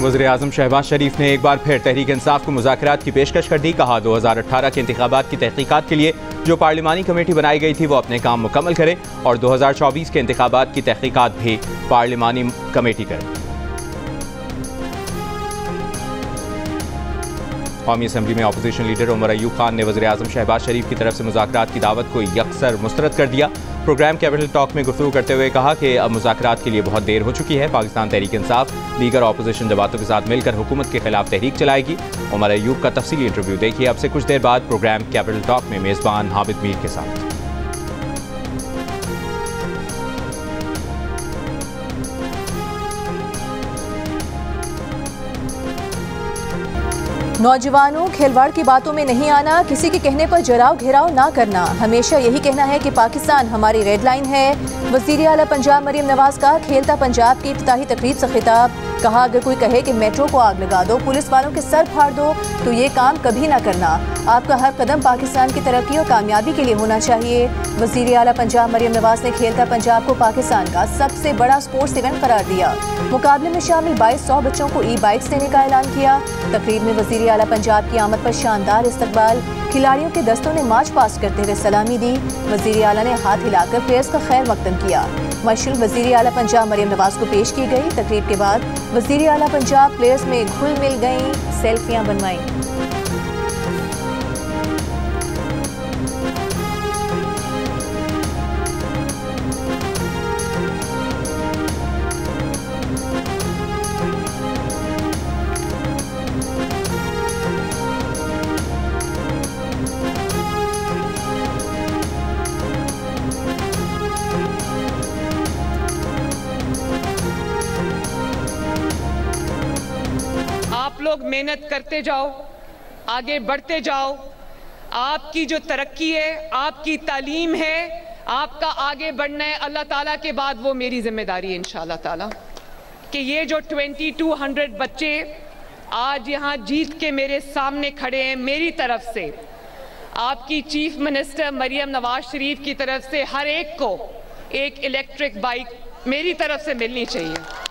वज़ीर-ए-आज़म शहबाज शरीफ ने एक बार फिर तहरीक इंसाफ को मुज़ाकरात की पेशकश कर दी। कहा 2018 के इंतखाबात की तहकीकात के लिए जो पार्लिमानी कमेटी बनाई गई थी वो अपने काम मुकम्मल करे और 2024 के इंतखाबात की तहकीकात भी पार्लिमानी कमेटी करे। कौमी असम्बली में अपोजिशन लीडर उमर अयूब खान ने वज़ीर-ए-आज़म शहबाज शरीफ की तरफ से मुज़ाकरात की दावत को यकसर मुस्तरद कर दिया। प्रोग्राम कैपिटल टॉक में गुफ्तगू करते हुए कहा कि अब मुज़ाकरात के लिए बहुत देर हो चुकी है। पाकिस्तान तहरीक इंसाफ दीगर अपोजिशन जमातों के साथ मिलकर हुकूमत के खिलाफ तहरीक चलाएगी। उमर अयूब का तफसीली इंटरव्यू देखिए अब से कुछ देर बाद प्रोग्राम कैपिटल टॉक में मेज़बान हामिद मीर के साथ। नौजवानों, खिलवाड़ की बातों में नहीं आना, किसी के कहने पर जराव घेराव ना करना, हमेशा यही कहना है कि पाकिस्तान हमारी रेड लाइन है। वज़ीर आला पंजाब मरियम नवाज का खेलता पंजाब की इफ्तिताही तकरीब से खिताब। कहा अगर कोई कहे कि मेट्रो को आग लगा दो, पुलिस वालों के सर फाड़ दो तो ये काम कभी ना करना। आपका हर कदम पाकिस्तान की तरक्की और कामयाबी के लिए होना चाहिए। वज़ीर आला पंजाब मरियम नवाज ने खेलता पंजाब को पाकिस्तान का सबसे बड़ा स्पोर्ट्स इवेंट करार दिया। मुकाबले में शामिल 2200 बच्चों को ई-बाइक्स देने का ऐलान किया। तकरीब में वज़ीर आला पंजाब की आमद पर शानदार इस्तकबाल, खिलाड़ियों के दस्तों ने मार्च पास्ट करते हुए सलामी दी। वज़ीर आला ने हाथ हिलाकर प्लेयर्स का खैर मकदम किया। मशरूम वज़ीर आला पंजाब मरियम नवाज को पेश की गई। तकरीब के बाद वज़ीर आला पंजाब प्लेयर्स में घुल मिल गईं, सेल्फियां बनवाईं। आप लोग मेहनत करते जाओ, आगे बढ़ते जाओ। आपकी जो तरक्की है, आपकी तालीम है, आपका आगे बढ़ना है, अल्लाह ताला के बाद वो मेरी जिम्मेदारी है इंशाअल्लाह ताला कि ये जो 2200 बच्चे आज यहाँ जीत के मेरे सामने खड़े हैं, मेरी तरफ से आपकी चीफ मिनिस्टर मरियम नवाज शरीफ की तरफ से हर एक को एक इलेक्ट्रिक बाइक मेरी तरफ से मिलनी चाहिए।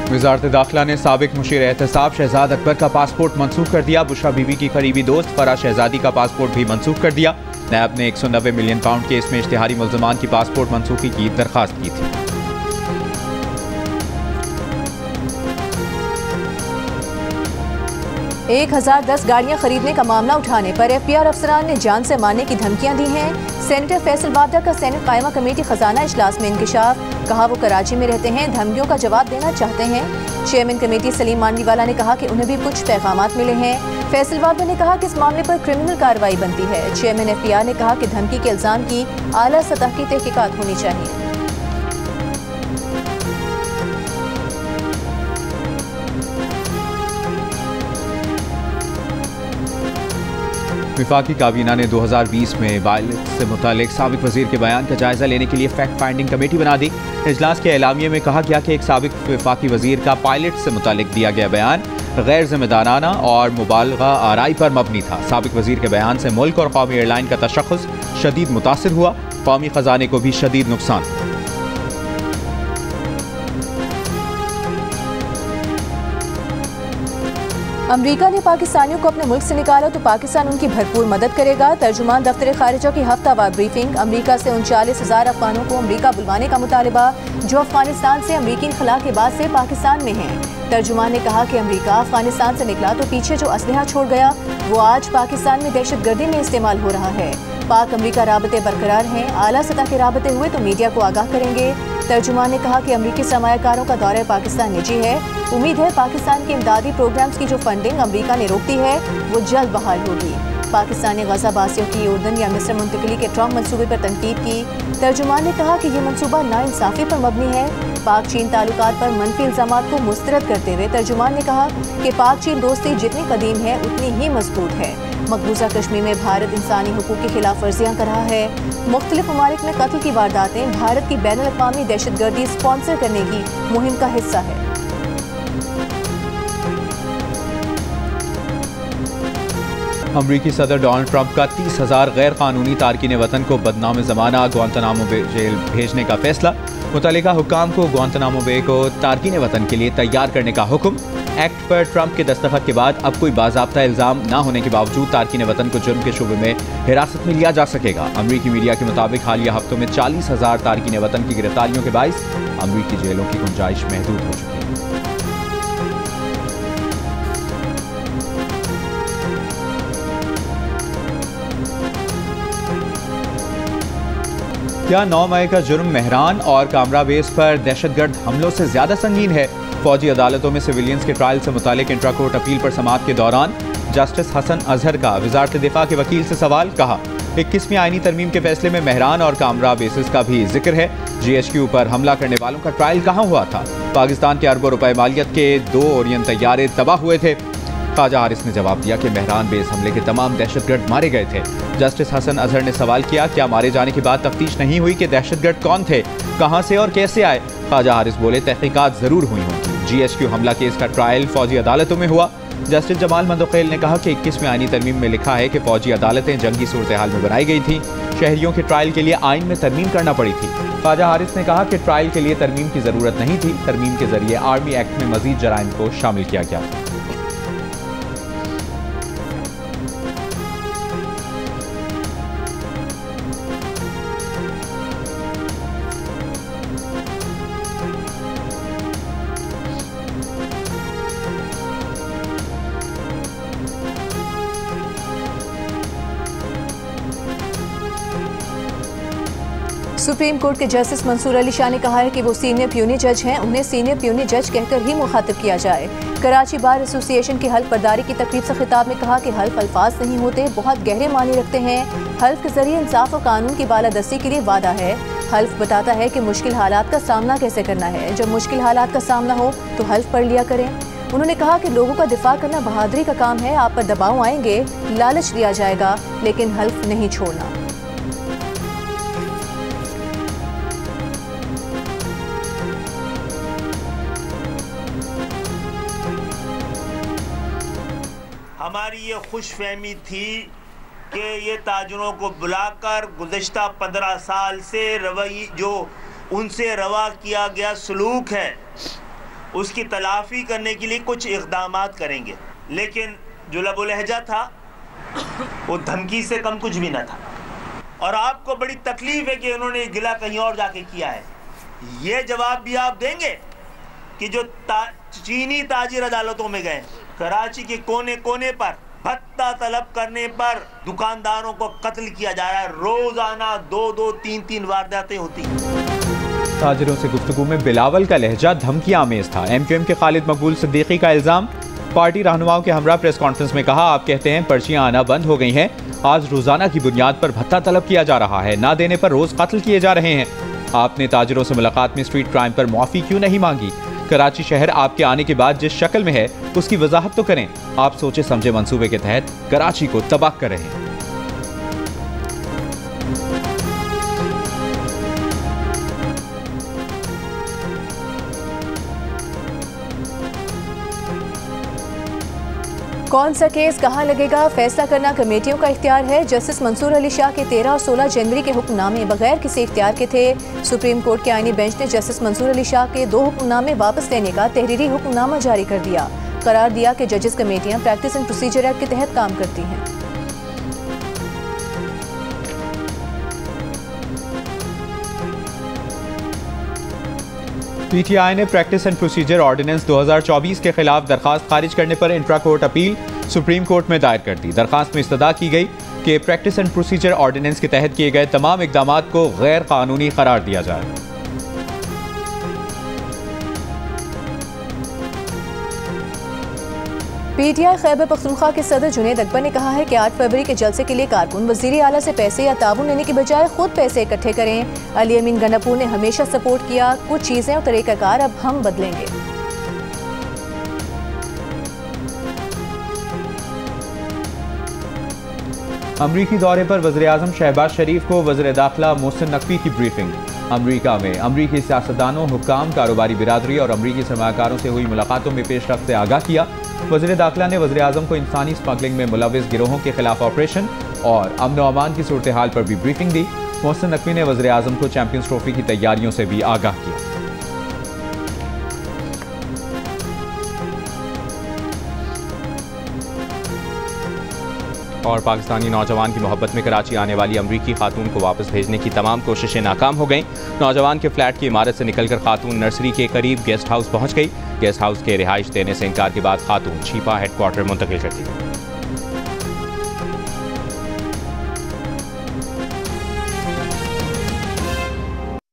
वज़ारत दाखिला ने साबिक मुशीर एहतसाब शहजाद अकबर का पासपोर्ट मनसूख कर दिया। बुशरा बीबी की करीबी दोस्त फराह शहजादी का पासपोर्ट भी मनसूख कर दिया। नैब ने 190 मिलियन पाउंड केस में इश्तिहारी मुल्ज़मान की पासपोर्ट मनसूखी की दरख्वास्त की थी। 1010 गाड़ियां खरीदने का मामला उठाने पर एफपीआर अफसरान ने जान से मारने की धमकियां दी हैं। सेनेटर फैसल वाड्रा का सेनेट कायमा कमेटी खजाना इजलास में इंकिशाफ। कहा वो कराची में रहते हैं, धमकियों का जवाब देना चाहते हैं। चेयरमैन कमेटी सलीम मांडीवाला ने कहा कि उन्हें भी कुछ पैगामात मिले हैं। फैसल वाड्रा ने कहा कि इस मामले पर क्रिमिनल कार्रवाई बनती है। चेयरमैन एफपीआर ने कहा कि धमकी के इल्जाम की आला सतह की तहकीकात होनी चाहिए। वफाकी काबीना ने 2020 में वायलेंस से मुतालिक साबिक वजीर के बयान का जायजा लेने के लिए फैक्ट फाइंडिंग कमेटी बना दी। इजलास के एलामिये में कहा गया कि एक साबिक वफाकी वजीर का पायलट से मुतालिक दिया गया बयान गैर जिम्मेदाराना और मुबालगा आराई पर मबनी था। साबिक वजीर के बयान से मुल्क और कौमी एयरलाइन का तशख़्ख़ुस शदीद मुतासिर हुआ, कौमी खजाने को भी शदीद नुकसान। अमरीका ने पाकिस्तानियों को अपने मुल्क से निकाला तो पाकिस्तान उनकी भरपूर मदद करेगा। तर्जुमान दफ्तर खारिजा की हफ्तावार ब्रीफिंग। अमरीका से 39,000 अफगानों को अमरीका बुलवाने का मुतालबा, जो अफगानिस्तान से अमरीकी इनखला के बाद से पाकिस्तान में हैं। तर्जुमान ने कहा कि अमरीका अफगानिस्तान से निकला तो पीछे जो असलहा छोड़ गया वो आज पाकिस्तान में दहशतगर्दी में इस्तेमाल हो रहा है। पाक अमरीका राबते बरकरार हैं, आला सतह के राबते हुए तो मीडिया को आगाह करेंगे। तर्जुमान ने कहा कि अमरीकी सरमायाकारों का दौरा पाकिस्तान निजी है। उम्मीद है पाकिस्तान के इमदादी प्रोग्राम्स की जो फंडिंग अमरीका ने रोक दी है वो जल्द बहाल होगी। पाकिस्तान ने गजा बासियों की उर्दन या मिस्र मुंतकली के ट्रम्प मनसूबे पर तनकीद की। तर्जुमान ने कहा कि ये मनसूबा नाइंसाफी पर मबनी है। पाक चीन ताल्लुकात पर मनफी इल्जामात को मुस्तरद करते हुए तर्जुमान ने कहा कि पाक चीन दोस्ती जितनी कदीम है उतनी ही मजबूत है। मकबूजा कश्मीर में भारत इंसानी हुकूक की खिलाफ वर्जियाँ कर रहा है। मुख्तलिफ ममालिक में कत्ल की वारदातें भारत की बैनुल अक़वामी दहशतगर्दी स्पॉन्सर करने की मुहिम का हिस्सा है। अमरीकी सदर डोनाल्ड ट्रंप का 30,000 गैर कानूनी तारकीन वतन को बदनाम ज़माना ग्वांतानामो जेल भेजने का फैसला। मुतल्लिका हुक्काम को गुआंतनामो बे को तारकीन वतन के लिए तैयार करने का हुक्म। एक्ट पर ट्रंप के दस्तखत के बाद अब कोई बाज़ाब्ता इल्ज़ाम न होने के बावजूद तारकीन वतन को जुर्म के शुबे में हिरासत में लिया जा सकेगा। अमरीकी मीडिया के मुताबिक हालिया हफ्तों में 40,000 तारकीन वतन की गिरफ्तारियों के बाइस अमरीकी जेलों की गुंजाइश महदूद हो चुकी है। क्या 9 मई का जुर्म मेहरान और कामरा बेस पर दहशतगर्द हमलों से ज्यादा संगीन है? फौजी अदालतों में सिविलियंस के ट्रायल से मुतालिक इंट्रा कोर्ट अपील पर समाअत के दौरान जस्टिस हसन अजहर का वजारत दिफा के वकील से सवाल। कहा 21वीं आईनी तरमीम के फैसले में मेहरान और कामरा बेसिस का भी जिक्र है। GHQ पर हमला करने वालों का ट्रायल कहाँ हुआ था? पाकिस्तान के अरबों रुपए मालियत के 2 ओरियन तैयारे तबाह हुए थे। ख्वाजा हारिस ने जवाब दिया कि मेहरान बेस हमले के तमाम दहशतगर्द मारे गए थे। जस्टिस हसन अजहर ने सवाल किया, क्या मारे जाने के बाद तफ्तीश नहीं हुई कि दहशतगर्द कौन थे, कहां से और कैसे आए? ख्वाजा हारिस बोले, तहकीकात जरूर हुई होंगी। GHQ हमला केस का ट्रायल फौजी अदालतों में हुआ। जस्टिस जमाल मंदोखेल ने कहा कि 21वीं आईनी तरमीम में लिखा है कि फौजी अदालतें जंगी सूरत हाल में बनाई गई थी। शहरियों के ट्रायल के लिए आइन में तरमीम करना पड़ी थी। ख्वाजा हारिस ने कहा कि ट्रायल के लिए तरमीम की जरूरत नहीं थी। तरमीम के जरिए आर्मी एक्ट में मजीद जराइम को शामिल किया गया। सुप्रीम कोर्ट के जस्टिस मंसूर अली शाह ने कहा है कि वो सीनियर प्यूनी जज हैं, उन्हें सीनियर प्यूनी जज कहकर ही मुखातिब किया जाए। कराची बार एसोसिएशन की हल्फ बर्दारी की तकरीब से खिताब में कहा कि हल्फ अल्फाज नहीं होते, बहुत गहरे मानी रखते हैं। हल्फ के जरिए इंसाफ और कानून की बालादस्ती के लिए वादा है। हल्फ बताता है कि मुश्किल हालात का सामना कैसे करना है। जब मुश्किल हालात का सामना हो तो हल्फ पढ़ लिया करें। उन्होंने कहा कि लोगों का दिफा करना बहादुरी का काम है। आप पर दबाव आएंगे, लालच दिया जाएगा, लेकिन हल्फ नहीं छोड़ना। हमारी ये खुशफहमी थी कि ये ताजरों को बुलाकर गुज़श्ता 15 साल से रवैये जो उनसे रवा किया गया सलूक है उसकी तलाफ़ी करने के लिए कुछ इक़दामात करेंगे, लेकिन जो लबो लहजा था वो धमकी से कम कुछ भी न था। और आपको बड़ी तकलीफ़ है कि उन्होंने गिला कहीं और जाके किया है। ये जवाब भी आप देंगे कि जो चीनी ताजिर अदालतों में गए, कराची के कोने कोने पर भत्ता तलब करने पर दुकानदारों को कत्ल किया जा रहा है। रोजाना 2-2, 3-3 वारदातें होती। ताजिरों से गुफ्तगू में बिलावल का लहजा धमकी आमेज था। MQM के खालिद मकबूल सिद्दीकी का इल्जाम। पार्टी रहनुमाओं के हमरा प्रेस कॉन्फ्रेंस में कहा, आप कहते हैं पर्चियां आना बंद हो गई हैं, आज रोजाना की बुनियाद पर भत्ता तलब किया जा रहा है, ना देने पर रोज कत्ल किए जा रहे हैं। आपने ताजिरों से मुलाकात में स्ट्रीट क्राइम पर मुआफी क्यों नहीं मांगी? कराची शहर आपके आने के बाद जिस शक्ल में है उसकी वजाहत तो करें। आप सोचे समझे मंसूबे के तहत कराची को तबाह कर रहे हैं। कौन सा केस कहां लगेगा, फैसला करना कमेटियों का इख्तियार है। जस्टिस मंसूर अली शाह के 13 और 16 जनवरी के हुक्मनामे बगैर किसी इख्तियार के थे। सुप्रीम कोर्ट के आईनी बेंच ने जस्टिस मंसूर अली शाह के 2 हुक्मनामे वापस लेने का तहरीरी हुक्मनामा जारी कर दिया। करार दिया कि जजेस कमेटियां प्रैक्टिस एंड प्रोसीजर एक्ट के तहत काम करती हैं। PTI ने प्रैक्टिस एंड प्रोसीजर ऑर्डिनेंस 2024 के खिलाफ दरखास्त खारिज करने पर intra court appeal supreme court में दायर कर दी। दरखास्त में इस्तदा की गई कि प्रैक्टिस एंड प्रोसीजर ऑर्डिनेंस के तहत किए गए तमाम इक़दामात को गैर कानूनी करार दिया जाए। PTI खैबर पख्तूनख्वा के सदर जुनैद अकबर ने कहा है कि 8 फरवरी के जलसे के लिए कारकुन वज़ीर आला से पैसे या ताबून लेने के बजाय खुद पैसे इकट्ठे करें। अली अमीन गन्नापुर ने हमेशा सपोर्ट किया, कुछ चीज़ें और तरीक़ाकार अब हम बदलेंगे। अमरीकी दौरे पर वज़ीर-ए-आज़म शहबाज शरीफ को वज़ीर दाखिला मोहसिन नकवी की ब्रीफिंग। अमरीका में अमरीकी सियासतदानों, हुक्काम, कारोबारी बिरादरी और अमरीकी सरमाकारों से हुई मुलाकातों में पेशरफ्त से आगाह किया। वज़ीर दाखिला ने वज़ीर-ए-आज़म को इंसानी स्मगलिंग में मुलव्विस गिरोहों के खिलाफ ऑपरेशन और अमन व अमान की सूरत हाल पर भी ब्रीफिंग दी। मोहसिन नकवी ने वज़ीर आज़म को चैंपियंस ट्रॉफी की तैयारियों से भी आगाह किया। और पाकिस्तानी नौजवान की मोहब्बत में कराची आने वाली अमरीकी खातून को वापस भेजने की तमाम कोशिशें नाकाम हो गईं। नौजवान के फ्लैट की इमारत से निकलकर खातून नर्सरी के करीब गेस्ट हाउस पहुंच गई। गेस्ट हाउस के रिहाइश देने से इनकार के बाद खातून छिपा हेडक्वार्टर मुंतकिल कर दी।